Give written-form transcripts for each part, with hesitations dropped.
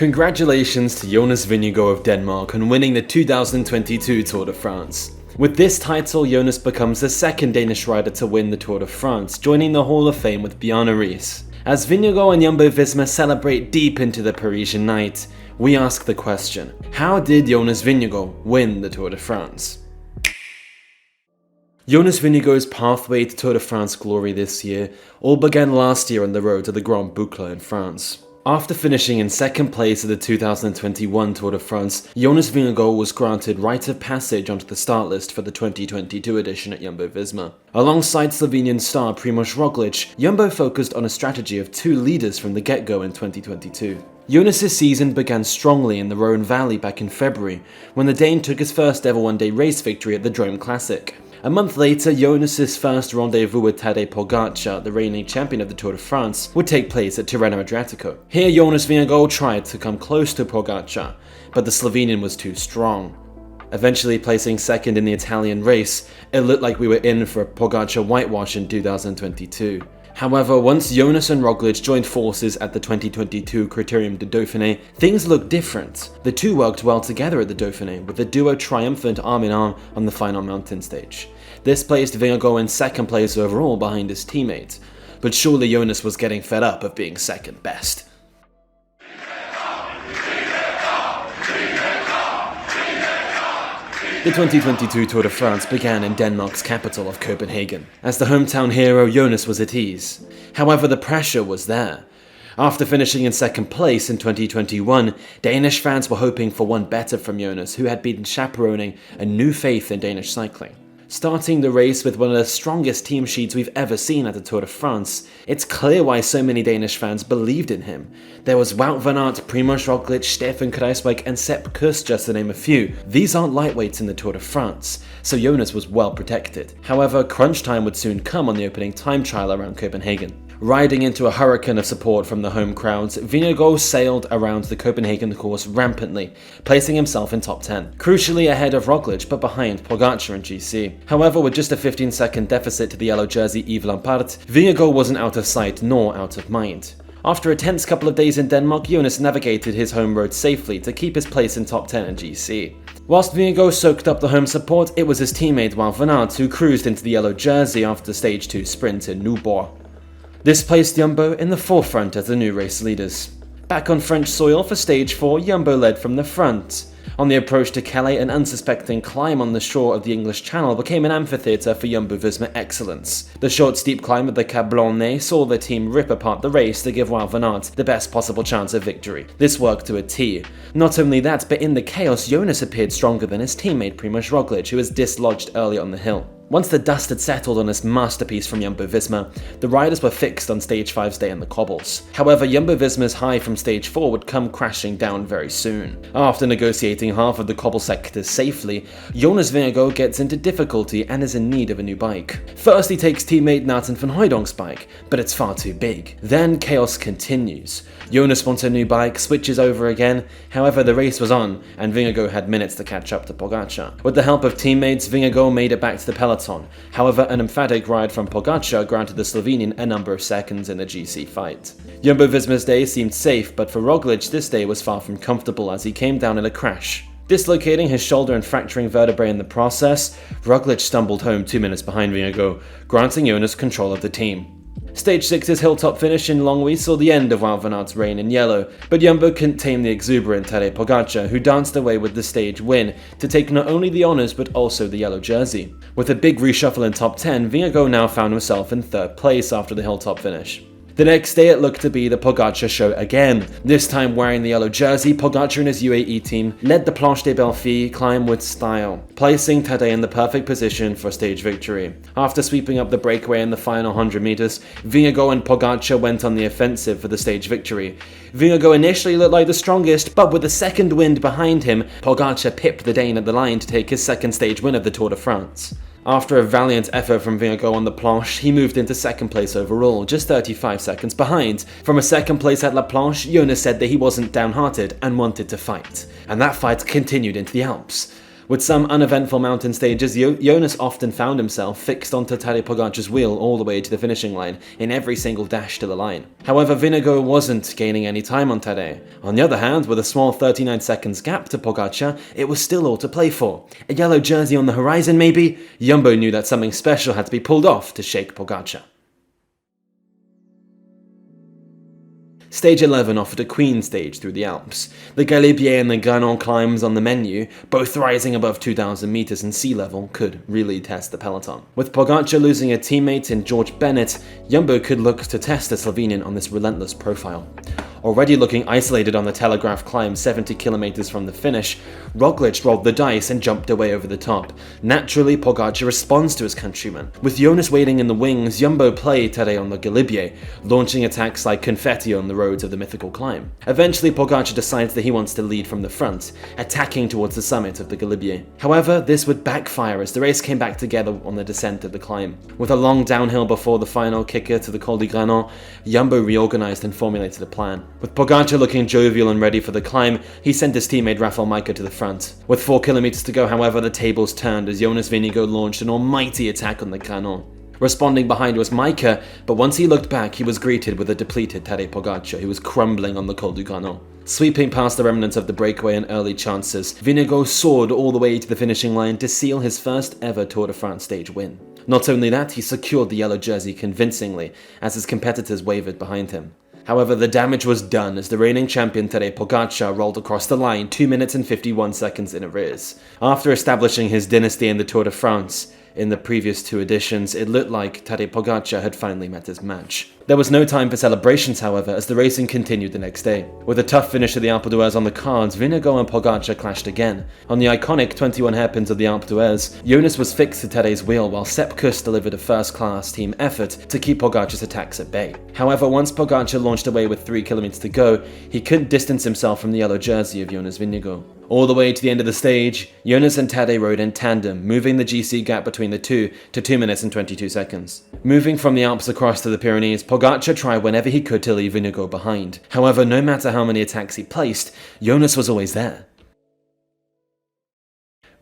Congratulations to Jonas Vingegaard of Denmark on winning the 2022 Tour de France. With this title, Jonas becomes the second Danish rider to win the Tour de France, joining the Hall of Fame with Bjarne Riis. As Vingegaard and Jumbo-Visma celebrate deep into the Parisian night, we ask the question, how did Jonas Vingegaard win the Tour de France? Jonas Vingegaard's pathway to Tour de France glory this year all began last year on the road to the Grand Boucle in France. After finishing in second place at the 2021 Tour de France, Jonas Vingegaard was granted right of passage onto the start list for the 2022 edition at Jumbo-Visma. Alongside Slovenian star Primož Roglič, Jumbo focused on a strategy of two leaders from the get-go in 2022. Jonas' season began strongly in the Rhone Valley back in February, when the Dane took his first ever one-day race victory at the Drôme Classic. A month later, Jonas' first rendezvous with Tadej Pogacar, the reigning champion of the Tour de France, would take place at Tirreno Adriatico. Here, Jonas Vingegaard tried to come close to Pogacar, but the Slovenian was too strong. Eventually placing second in the Italian race, it looked like we were in for a Pogacar whitewash in 2022. However, once Jonas and Roglič joined forces at the 2022 Criterium de Dauphiné, things looked different. The two worked well together at the Dauphiné, with the duo triumphant arm-in-arm on the final mountain stage. This placed Vingegaard in second place overall behind his teammate, but surely Jonas was getting fed up of being second best. The 2022 Tour de France began in Denmark's capital of Copenhagen. As the hometown hero, Jonas was at ease. However, the pressure was there. After finishing in second place in 2021, Danish fans were hoping for one better from Jonas, who had been chaperoning a new faith in Danish cycling. Starting the race with one of the strongest team sheets we've ever seen at the Tour de France, it's clear why so many Danish fans believed in him. There was Wout van Aert, Primož Roglič, Stefan Kruijswijk and Sepp Kuss, just to name a few. These aren't lightweights in the Tour de France, so Jonas was well protected. However, crunch time would soon come on the opening time trial around Copenhagen. Riding into a hurricane of support from the home crowds, Vingegaard sailed around the Copenhagen course rampantly, placing himself in top 10. Crucially ahead of Roglič, but behind Pogacar and GC. However, with just a 15-second deficit to the yellow jersey Yves Lampaert, Vingegaard wasn't out of sight nor out of mind. After a tense couple of days in Denmark, Jonas navigated his home road safely to keep his place in top 10 in GC. Whilst Vingegaard soaked up the home support, it was his teammate Wout van Aert who cruised into the yellow jersey after the stage 2 sprint in Nyborg. This placed Jumbo in the forefront as the new race leaders. Back on French soil for stage 4, Jumbo led from the front. On the approach to Calais, an unsuspecting climb on the shore of the English Channel became an amphitheatre for Jumbo-Visma excellence. The short steep climb of the Cap Blanc saw the team rip apart the race to give Wout van Aert the best possible chance of victory. This worked to a T. Not only that, but in the chaos, Jonas appeared stronger than his teammate Primož Roglič, who was dislodged early on the hill. Once the dust had settled on this masterpiece from Jumbo-Visma, the riders were fixed on stage 5's day in the cobbles. However, Jumbo-Visma's high from stage 4 would come crashing down very soon. After negotiating half of the cobble sectors safely, Jonas Vingegaard gets into difficulty and is in need of a new bike. First he takes teammate Nathan van Hooydonk's bike, but it's far too big. Then chaos continues. Jonas wants a new bike, switches over again, however the race was on, and Vingegaard had minutes to catch up to Pogacar. With the help of teammates, Vingegaard made it back to the peloton. However, an emphatic ride from Pogacar granted the Slovenian a number of seconds in the GC fight. Jumbo-Visma's day seemed safe, but for Roglič this day was far from comfortable as he came down in a crash. Dislocating his shoulder and fracturing vertebrae in the process, Roglič stumbled home 2 minutes behind Vingegaard, granting Jonas control of the team. Stage 6's hilltop finish in Longwy saw the end of Wout van Aert's reign in yellow, but Jumbo couldn't tame the exuberant Tadej Pogacar, who danced away with the stage win to take not only the honours but also the yellow jersey. With a big reshuffle in top 10, Vingegaard now found himself in third place after the hilltop finish. The next day it looked to be the Pogacar show again. This time wearing the yellow jersey, Pogacar and his UAE team led the Planche des Belles Filles climb with style, placing Tadej in the perfect position for stage victory. After sweeping up the breakaway in the final 100 meters, Vingegaard and Pogacar went on the offensive for the stage victory. Vingegaard initially looked like the strongest, but with the second wind behind him, Pogacar pipped the Dane at the line to take his second stage win of the Tour de France. After a valiant effort from Vingegaard on the planche, he moved into second place overall, just 35 seconds behind. From a second place at La Planche, Jonas said that he wasn't downhearted and wanted to fight. And that fight continued into the Alps. With some uneventful mountain stages, Jonas often found himself fixed onto Tadej Pogacar's wheel all the way to the finishing line in every single dash to the line. However, Vingegaard wasn't gaining any time on Tadej. On the other hand, with a small 39 seconds gap to Pogacar, it was still all to play for. A yellow jersey on the horizon maybe? Jumbo knew that something special had to be pulled off to shake Pogacar. Stage 11 offered a queen stage through the Alps. The Galibier and the Granon climbs on the menu, both rising above 2,000 meters in sea level, could really test the peloton. With Pogacar losing a teammate in George Bennett, Jumbo could look to test the Slovenian on this relentless profile. Already looking isolated on the Telegraph climb 70 kilometers from the finish, Roglic rolled the dice and jumped away over the top. Naturally, Pogacar responds to his countryman. With Jonas waiting in the wings, Jumbo play Tadej on the Galibier, launching attacks like confetti on the roads of the mythical climb. Eventually, Pogacar decides that he wants to lead from the front, attacking towards the summit of the Galibier. However, this would backfire as the race came back together on the descent of the climb. With a long downhill before the final kicker to the Col du Granon, Jumbo reorganized and formulated a plan. With Pogacar looking jovial and ready for the climb, he sent his teammate Rafał Majka to the front. With 4 kilometers to go, however, the tables turned as Jonas Vingegaard launched an almighty attack on the Granon. Responding behind was Majka, but once he looked back, he was greeted with a depleted Tadej Pogacar, who was crumbling on the Col du Granon. Sweeping past the remnants of the breakaway and early chances, Vingegaard soared all the way to the finishing line to seal his first ever Tour de France stage win. Not only that, he secured the yellow jersey convincingly, as his competitors wavered behind him. However, the damage was done as the reigning champion Tadej Pogacar rolled across the line 2 minutes and 51 seconds in arrears. After establishing his dynasty in the Tour de France in the previous 2 editions, it looked like Tadej Pogacar had finally met his match. There was no time for celebrations, however, as the racing continued the next day. With a tough finish to the Alpe d'Huez on the cards, Vingegaard and Pogacar clashed again. On the iconic 21 hairpins of the Alpe d'Huez, Jonas was fixed to Tadej's wheel while Sepp Kuss delivered a first-class team effort to keep Pogacar's attacks at bay. However, once Pogacar launched away with 3 kilometers to go, he couldn't distance himself from the yellow jersey of Jonas Vingegaard. All the way to the end of the stage, Jonas and Tadej rode in tandem, moving the GC gap between the two to 2 minutes and 22 seconds. Moving from the Alps across to the Pyrenees, Pogacar tried whenever he could to leave Vingegaard behind. However, no matter how many attacks he placed, Jonas was always there.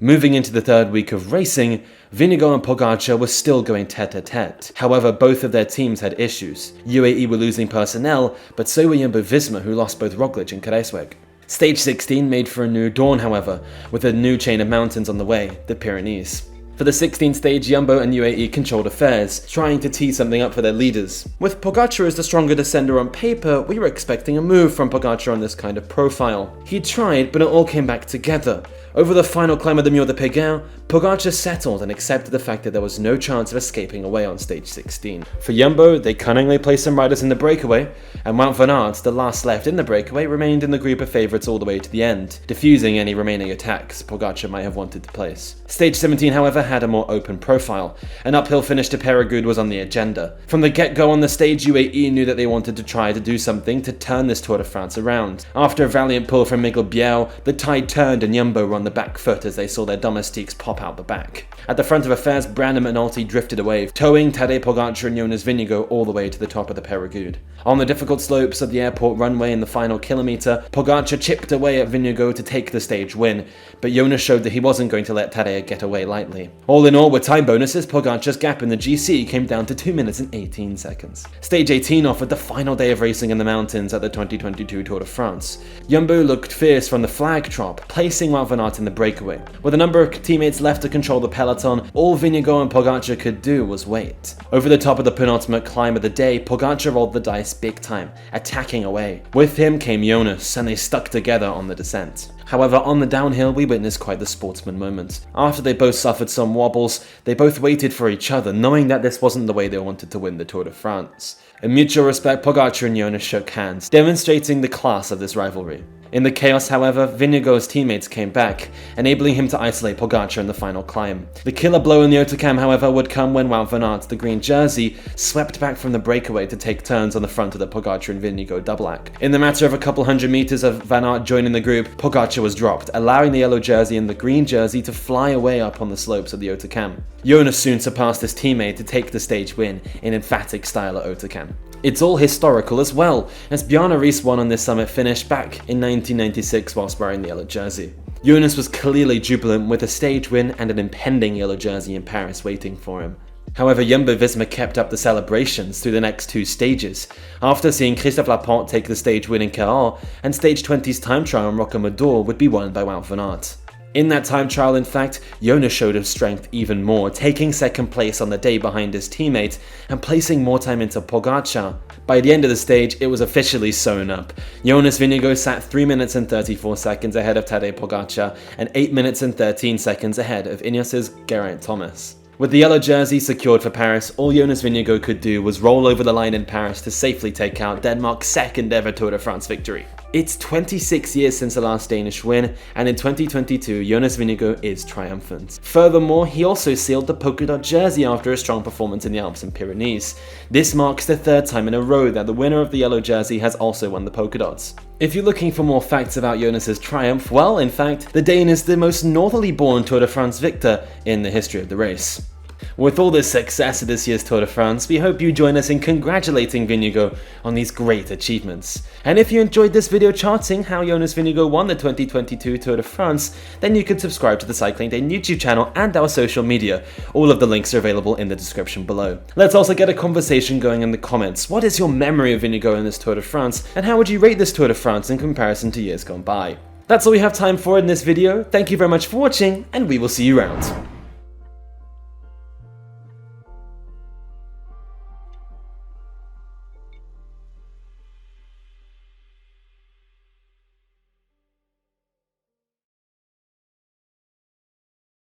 Moving into the third week of racing, Vingegaard and Pogacar were still going tete-a-tete. However, both of their teams had issues. UAE were losing personnel, but so were Jumbo-Visma, who lost both Roglic and Kruijswijk. Stage 16 made for a new dawn, however, with a new chain of mountains on the way, the Pyrenees. For the 16th stage, Jumbo and UAE controlled affairs, trying to tee something up for their leaders. With Pogacar as the stronger descender on paper, we were expecting a move from Pogacar on this kind of profile. He tried, but it all came back together. Over the final climb of the Mur de Péguin, Pogacar settled and accepted the fact that there was no chance of escaping away on stage 16. For Jumbo, they cunningly placed some riders in the breakaway, and Wout van Aert, the last left in the breakaway, remained in the group of favourites all the way to the end, diffusing any remaining attacks Pogacar might have wanted to place. Stage 17, however, had a more open profile. An uphill finish to Périgueux was on the agenda. From the get-go on the stage, UAE knew that they wanted to try to do something to turn this Tour de France around. After a valiant pull from Miguel Biel, the tide turned and Jumbo were on the back foot as they saw their domestiques pop out the back. At the front of affairs, Brandon McNulty drifted away, towing Tadej Pogacar and Jonas Vingegaard all the way to the top of the Périgueux. On the difficult slopes of the airport runway in the final kilometre, Pogacar chipped away at Vingegaard to take the stage win, but Jonas showed that he wasn't going to let Tadej get away lightly. All in all, with time bonuses, Pogacar's gap in the GC came down to 2 minutes and 18 seconds. Stage 18 offered the final day of racing in the mountains at the 2022 Tour de France. Jumbo looked fierce from the flag drop, placing Wout van Aert in the breakaway. With a number of teammates left to control the peloton, all Vingegaard and Pogacar could do was wait. Over the top of the penultimate climb of the day, Pogacar rolled the dice big time, attacking away. With him came Jonas, and they stuck together on the descent. However, on the downhill, we witnessed quite the sportsman moment. After they both suffered some wobbles, they both waited for each other, knowing that this wasn't the way they wanted to win the Tour de France. In mutual respect, Pogacar and Jonas shook hands, demonstrating the class of this rivalry. In the chaos, however, Vingegaard's teammates came back, enabling him to isolate Pogacar in the final climb. The killer blow in the Autocam, however, would come when Wout van Aert, the green jersey, swept back from the breakaway to take turns on the front of the Pogacar and Vingegaard double-act. In the matter of a couple hundred meters of Van Aert joining the group, Pogacar was dropped, allowing the yellow jersey and the green jersey to fly away up on the slopes of the Autocam. Jonas soon surpassed his teammate to take the stage win in emphatic style at Autocam. It's all historical as well, as Bjarne Riis won on this summit finish back in 1996 whilst wearing the yellow jersey. Jonas was clearly jubilant with a stage win and an impending yellow jersey in Paris waiting for him. However, Jumbo-Visma kept up the celebrations through the next 2 stages, after seeing Christophe Laporte take the stage win in Cahors, and stage 20's time trial in Rocamadour would be won by Wout van Aert. In that time trial, in fact, Jonas showed his strength even more, taking second place on the day behind his teammate and placing more time into Pogacar. By the end of the stage, it was officially sewn up. Jonas Vingegaard sat 3 minutes and 34 seconds ahead of Tadej Pogacar and 8 minutes and 13 seconds ahead of Ineos's Geraint Thomas. With the yellow jersey secured for Paris, all Jonas Vingegaard could do was roll over the line in Paris to safely take out Denmark's second ever Tour de France victory. It's 26 years since the last Danish win, and in 2022, Jonas Vingegaard is triumphant. Furthermore, he also sealed the polka dot jersey after a strong performance in the Alps and Pyrenees. This marks the 3rd time in a row that the winner of the yellow jersey has also won the polka dots. If you're looking for more facts about Jonas's triumph, well, in fact, the Dane is the most northerly born Tour de France victor in the history of the race. With all this success of this year's Tour de France, we hope you join us in congratulating Vingegaard on these great achievements. And if you enjoyed this video charting how Jonas Vingegaard won the 2022 Tour de France, then you can subscribe to the Cycling Dane YouTube channel and our social media. All of the links are available in the description below. Let's also get a conversation going in the comments. What is your memory of Vingegaard in this Tour de France, and how would you rate this Tour de France in comparison to years gone by? That's all we have time for in this video. Thank you very much for watching, and we will see you around.